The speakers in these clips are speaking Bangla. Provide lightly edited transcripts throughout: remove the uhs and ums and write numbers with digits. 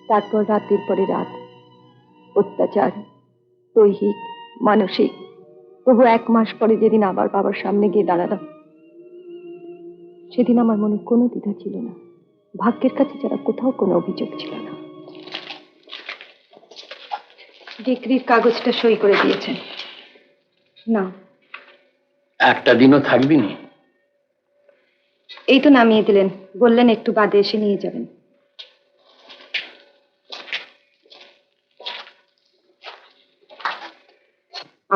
তারপর রাতের পরে রাত অত্যাচার, দৈহিক, মানসিক। তবু 1 মাস পরে যেদিন আবার বাবার সামনে গিয়ে দাঁড়ালাম, সেদিন আমার মনে কোনো দ্বিধা ছিল না। ভাগ্যের কাছে যারা কোথাও কোনো অভিযোগ ছিল না। ডিক্রির কাগজটা সই করে দিয়েছেন। না, একটা দিনও থাকবি না? এই তো নামিয়ে দিলেন, বললেন একটু বাদে এসে নিয়ে যাবেন।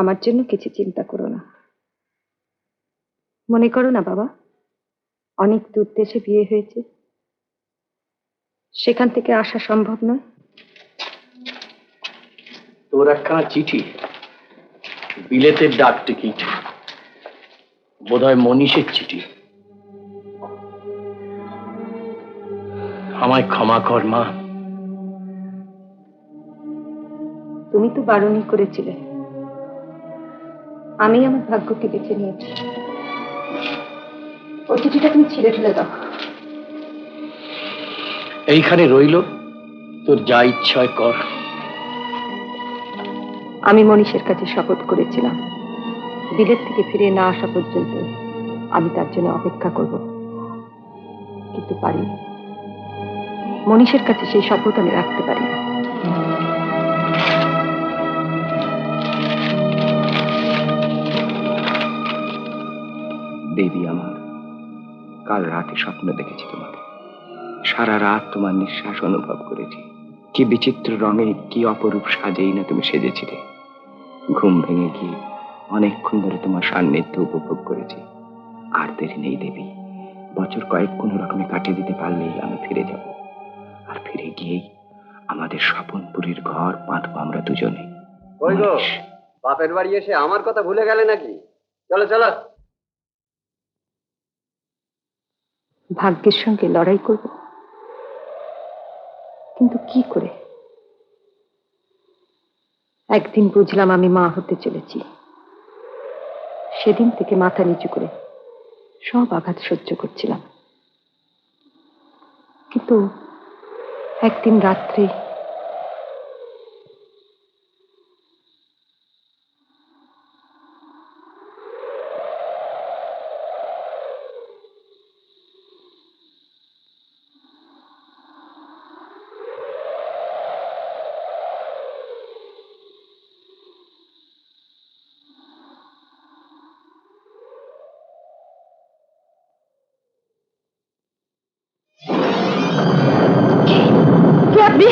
আমার জন্য কিছু চিন্তা করো না। মনে করো না বাবা, অনেক দূর দেশে বিয়ে হয়েছে, সেখান থেকে আসা সম্ভব নয়। তোর একখানা চিঠি, বিলেতের ডাক টিকিট, বোধহয় মনীষের চিঠি। আমায় ক্ষমা কর মা। তুমি তো বারণই করেছিলে, আমি আমার ভাগ্যকে বেছে নিয়েছি। ওই চিঠিটা তুমি ছিঁড়ে ফেলে দাও। এইখানে রইল, তোর যা ইচ্ছা হয় কর। আমি মনীষের কাছে শপথ করেছিলাম, বিলেত থেকে ফিরে না আসা পর্যন্ত আমি তার জন্য অপেক্ষা করব, কিন্তু পারিনি। মনীষের কাছে সেই শপথ আমি রাখতে পারিনি। দেবী আমার, কাল রাতে স্বপ্ন দেখেছি তোমাকে। সারা রাত তোমার নিঃশ্বাস অনুভব করেছি। কি বিচিত্র রঙে, কি অপরূপ সাজেই না তুমি সেজেছিলে। ঘুম ভেঙে গিয়ে অনেকক্ষণ ধরে তোমার সান্নিধ্য উপভোগ করেছি। আর দেরি নেই দেবী, বছর কয়েক কোনো রকমে কাটিয়ে দিতে পারলেই আমি ফিরে যাব। আর ফিরে গিয়েই আমাদের স্বপনপুরীর ঘর বাঁধবো আমরা দুজনে। কই গো, বাপের বাড়ি এসে আমার কথা ভুলে গেলে নাকি? চলো চলো। ভাগ্যের সঙ্গে লড়াই করব, কিন্তু কি করে? একদিন বুঝলাম আমি মা হতে চলেছি, সেদিন থেকে মাথা নিচু করে সব আঘাত সহ্য করছিলাম। কিন্তু একদিন রাত্রে কে আপনি?